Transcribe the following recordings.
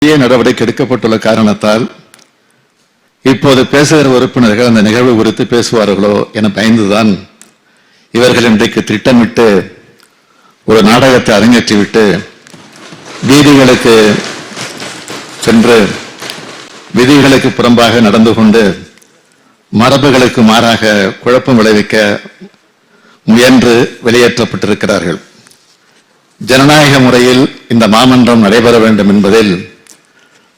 நடவடிக்கை எடுக்கப்பட்டுள்ள காரணத்தால் இப்போது பேசுகிற உறுப்பினர்கள் அந்த நிகழ்வு குறித்து பேசுவார்களோ என பயந்துதான் இவர்கள் இன்றைக்கு திட்டமிட்டு ஒரு நாடகத்தை அரங்கேற்றிவிட்டு வீதிகளுக்கு சென்று விதிகளுக்கு புறம்பாக நடந்து கொண்டு மரபுகளுக்கு மாறாக குழப்பம் விளைவிக்க முயன்று வெளியேற்றப்பட்டிருக்கிறார்கள். ஜனநாயக முறையில் இந்த மாமன்றம் நடைபெற வேண்டும் என்பதில்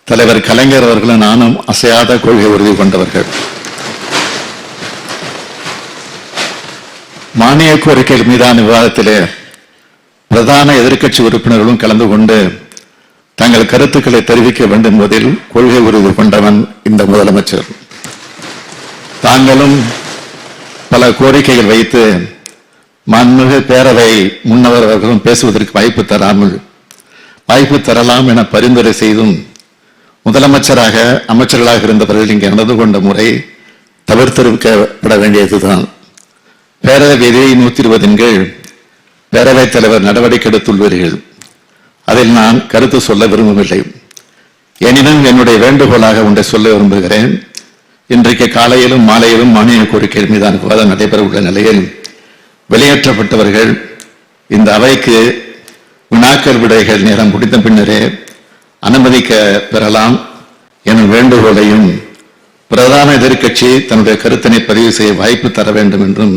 தலைவர் கலைஞர் அவர்களும் நானும் அசையாத கொள்கை உறுதி கொண்டவர்கள். மானிய கோரிக்கைகள் மீதான விவாதத்திலே பிரதான எதிர்க்கட்சி உறுப்பினர்களும் கலந்து கொண்டு தங்கள் கருத்துக்களை தெரிவிக்க வேண்டும் என்பதில் கொள்கை உறுதி கொண்டவன் இந்த முதலமைச்சர். தாங்களும் பல கோரிக்கைகள் வைத்து மாண்புமிகு பேரவை முன்னவர் அவர்களும் பேசுவதற்கு வாய்ப்பு தரலாம் என பரிந்துரை செய்தும் முதலமைச்சராக அமைச்சர்களாக இருந்தவர்கள் இங்கே நடந்து கொண்ட முறை தவிர்த்திருக்கப்பட வேண்டியதுதான். பேரவை விதி 120 கீழ் பேரவைத் தலைவர் நடவடிக்கை எடுத்துள்ளீர்கள். அதில் நான் கருத்து சொல்ல விரும்பவில்லை. எனினும் என்னுடைய வேண்டுகோளாக ஒன்றை சொல்ல விரும்புகிறேன். இன்றைக்கு காலையிலும் மாலையிலும் மானிய கோரிக்கை மீதான விவாதம் நடைபெற உள்ள நிலையில் வெளியேற்றப்பட்டவர்கள் இந்த அவைக்கு வினாக்கள் விடைகள் நேரம் முடிந்த பின்னரே அனுமதிக்க பெறலாம் எனும் வேண்டுகோளையும் பிரதான எதிர்க்கட்சி தன்னுடைய கருத்தினை பதிவு செய்ய வாய்ப்பு தர வேண்டும் என்றும்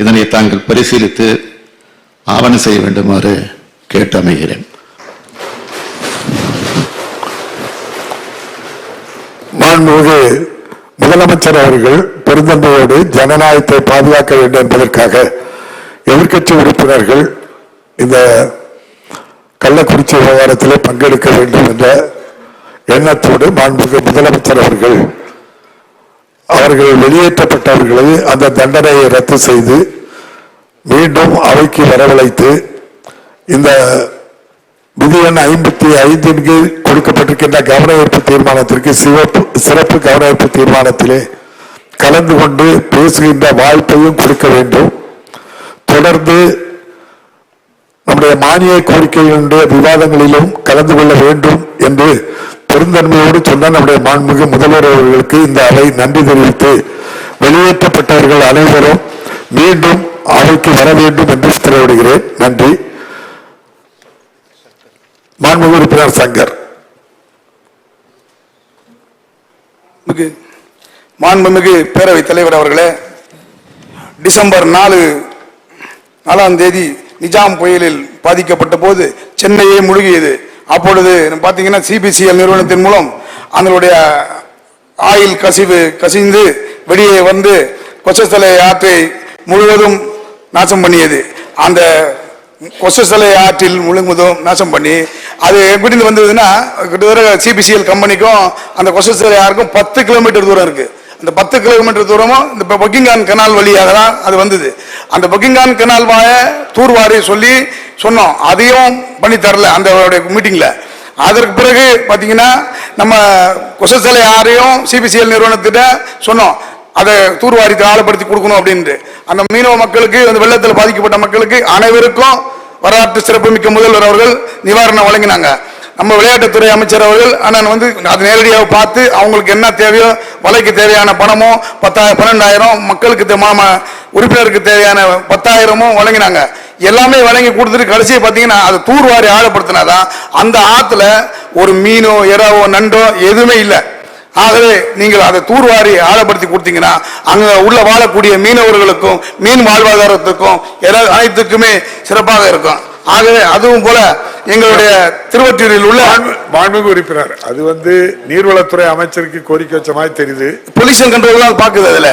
இதனை தாங்கள் பரிசீலித்து ஆவணம் செய்ய வேண்டுமாறு கேட்டு அமைகிறேன். மாண்புமிகு முதலமைச்சர் அவர்கள் பெருந்தன்மையோடு ஜனநாயகத்தை பாதுகாக்க வேண்டும் என்பதற்காக எதிர்க்கட்சி உறுப்பினர்கள் இந்த கள்ளக்குறிச்சி விவகாரத்திலே பங்கெடுக்க வேண்டும் என்ற எண்ணத்தோடு மாண்புமிகு முதலமைச்சர் அவர்கள் வெளியேற்றப்பட்டவர்களை அந்த தண்டனையை ரத்து செய்து மீண்டும் அவைக்கு வரவழைத்து இந்த விதி எண் 55 கீழ் கொடுக்கப்பட்டிருக்கின்ற கவனஈர்ப்பு தீர்மானத்திற்கு சிறப்பு கவனஈர்ப்பு தீர்மானத்திலே கலந்து கொண்டு பேசுகின்ற வாய்ப்பையும் கொடுக்க வேண்டும். தொடர்ந்து நம்முடைய மானிய கோரிக்கைகளுடைய விவாதங்களிலும் கலந்து கொள்ள வேண்டும் என்று பெருந்தன்மையோடு சொன்ன நம்முடைய மாண்புமிகு முதல்வர் அவர்களுக்கு இந்த அவை நன்றி தெரிவித்து வெளியேற்றப்பட்டவர்கள் அனைவரும் மீண்டும் அவைக்கு வர வேண்டும் என்று உத்தரவிடுகிறேன். நன்றி. மாண்புமிகு உறுப்பினர் சங்கர். மாண்புமிகு பேரவைத் தலைவர் அவர்களே, டிசம்பர் 4ஆம் தேதி நிஜாம் புயலில் பாதிக்கப்பட்ட போது சென்னையே முழுகியது. அப்பொழுது பார்த்தீங்கன்னா சிபிசிஎல் நிறுவனத்தின் மூலம் அதனுடைய ஆயில் கசிந்து வெளியே வந்து கொச்சத்தலை ஆற்றை முழுவதும் நாசம் பண்ணியது. அந்த கொச்சத்தலை ஆற்றில் முழுவதும் நாசம் பண்ணி அது எப்படி வந்ததுன்னா கிட்டத்தட்ட சிபிசிஎல் கம்பெனிக்கும் அந்த கொச்சத்தலை ஆறுக்கும் 10 கிலோமீட்டர் தூரம் இருக்கு. அந்த 10 கிலோமீட்டர் தூரமும் இந்த பக்கிங்ஹாம் கனால் வழியாக தான் அது வந்தது. அந்த பக்கிங்ஹாம் கனால் தூர்வாரி சொன்னோம், அதையும் பண்ணி தரல அந்த மீட்டிங்ல. அதற்கு பிறகு பார்த்தீங்கன்னா நம்ம கொசத்தலை ஆறையும் சிபிசிஎல் நிறுவனத்திட்ட சொன்னோம், அதை தூர்வாரி ஆழப்படுத்தி கொடுக்கணும் அப்படின்ட்டு. அந்த மீனவ மக்களுக்கு, அந்த வெள்ளத்தில் பாதிக்கப்பட்ட மக்களுக்கு அனைவருக்கும் வரலாற்று சிறப்புமிக்க முதல்வர் அவர்கள் நிவாரணம் வழங்கினாங்க. நம்ம விளையாட்டுத்துறை அமைச்சர் அவர்கள் அண்ணன் அதை நேரடியாக பார்த்து அவங்களுக்கு என்ன தேவையோ வலைக்கு தேவையான பணமோ 12,000 மக்களுக்கு உறுப்பினருக்கு தேவையான 10,000 வழங்கினாங்க. எல்லாமே வழங்கி கொடுத்துட்டு கடைசியை பார்த்தீங்கன்னா அதை தூர்வாரி ஆழப்படுத்தினாதான் அந்த ஆற்றுல ஒரு மீனோ எறாவோ நண்டோ எதுவுமே இல்லை. ஆகவே நீங்கள் அதை தூர்வாரி ஆழப்படுத்தி கொடுத்தீங்கன்னா அங்க உள்ள வாழக்கூடிய மீனவர்களுக்கும் மீன் வாழ்வாதாரத்துக்கும் அனைத்துக்குமே சிறப்பாக இருக்கும். ஆகவே அதுவும் போல எங்களுடைய திருவொற்றியூரில் உள்ள மாண்புமிகு உறுப்பினர் அது நீர்வளத்துறை அமைச்சருக்கு கோரிக்கை வச்ச மாதிரி தெரியுது. பொல்யூஷன் கண்ட்ரோல் பாக்குது. அதுல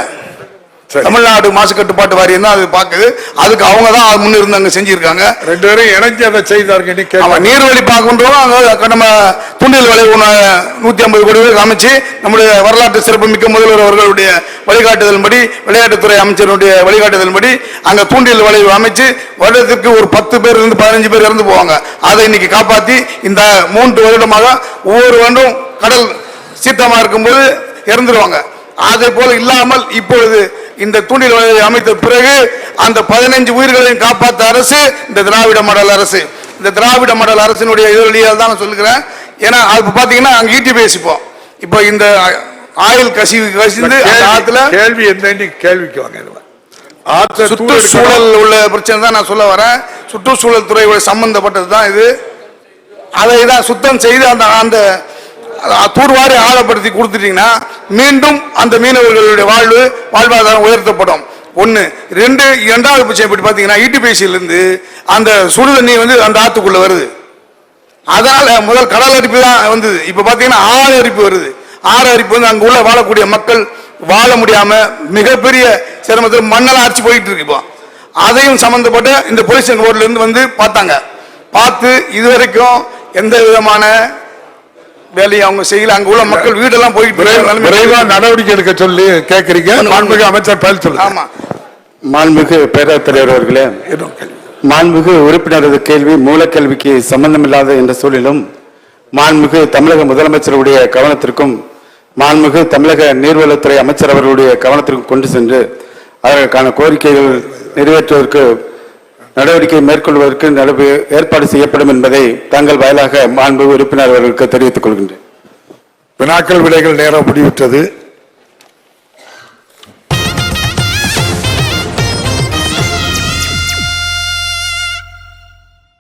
தமிழ்நாடு மாசு கட்டுப்பாட்டு வாரியம் தான் அது பாக்குது. அதுக்கு அவங்க தான் முன்னிருந்து அங்க செஞ்சிருக்காங்க. 2 பேரும் இணைஞ்சு அதை செய்தார்கள். நீர்வழி பார்க்கின்றோம். நம்ம துண்டில் விலை 150 கோடி ரூபாய் அமைச்சு நம்முடைய வரலாற்று சிறப்பு மிக்க முதல்வர் அவர்களுடைய வழிகாட்டுதல்படி, விளையாட்டுத்துறை அமைச்சருடைய வழிகாட்டுதல்படி அங்க தூண்டில் வலை அமைச்சு வருடத்திற்கு ஒரு 10 பேர் இருந்து 15 பேர் இறந்து போவாங்க. அதை இன்னைக்கு காப்பாற்றி இந்த 3 வருடமாக ஒவ்வொரு வருடம் கடல் சீற்றமா இருக்கும்போது இறந்துருவாங்க. அதே போல இல்லாமல் இப்பொழுது இந்த தூண்டில் வலையை அமைத்த பிறகு அந்த 15 உயிர்களையும் காப்பாற்ற அரசு இந்த திராவிட மாடல் அரசு. இந்த திராவிட மாடல் அரசினுடைய எதிரொலியால் தான் நான் சொல்லுகிறேன். ஏன்னா அது பாத்தீங்கன்னா அங்க ஈட்டி பேசிப்போம். இப்போ இந்த ஆயில் கசிந்து அந்த ஆத்துல கேள்வி எந்த கேள்விக்கு வாங்க. சுற்றுச்சூழல் உள்ள பிரச்சனை தான் நான் சொல்ல வரேன். சுற்றுச்சூழல் துறையோட சம்பந்தப்பட்டது தான் இது. அதை தான் சுத்தம் செய்து அந்த அந்த தூர்வாரி ஆழப்படுத்தி கொடுத்துட்டீங்கன்னா மீண்டும் அந்த மீனவர்களுடைய வாழ்வாதாரம் உயர்த்தப்படும். ஒண்ணு. இரண்டாவது பிரச்சனை எப்படி பாத்தீங்கன்னா ஈட்டிபேசியிலிருந்து அந்த சுடுதண்ணி வந்து அந்த ஆத்துக்குள்ள வருது. அதனால முதல் கடல் அரிப்பு தான் வந்தது. இப்ப பாத்தீங்கன்னா ஆறு அரிப்பு வருது. ஆறு அரிப்பு வந்து அங்க உள்ள வாழக்கூடிய மக்கள் வாழ முடியாம மிகப்பெரிய சிரமத்தில் மண்ணெல்லாம் அரிச்சு போயிட்டு இருக்கு. இப்போ அதையும் சம்பந்தப்பட்ட இந்த போலீஸ் போர்ட்ல இருந்து வந்து பார்த்தாங்க. பார்த்து இதுவரைக்கும் எந்த விதமான வேலையை அவங்க செய்யல. அங்க உள்ள மக்கள் வீடெல்லாம் போயிட்டு விரைவா நடவடிக்கை எடுக்க சொல்லி கேட்கறீங்க. மாண்புமிகு அமைச்சர் பதில் சொல்லுங்க. ஆமா. மாண்புமிகு பேரவைத் தலைவர் அவர்களே, மாண்புமிகு உறுப்பினரது கேள்வி மூலக்கல்விக்கு சம்பந்தமில்லாத என்ற சூழலிலும் மாண்புமிகு தமிழக முதலமைச்சருடைய கவனத்திற்கும் மாண்புமிகு தமிழக நீர்வளத்துறை அமைச்சர் அவர்களுடைய கவனத்திற்கும் கொண்டு சென்று அதற்கான கோரிக்கைகள் நிறைவேற்றுவதற்கு நடவடிக்கை மேற்கொள்வதற்கு ஏற்பாடு செய்யப்படும் என்பதை தங்கள் வாயிலாக மாண்புமிகு உறுப்பினர் அவர்களுக்கு தெரிவித்துக் கொள்கின்றேன். வினாக்கள் விடைகள் நேரம் முடிவிட்டது.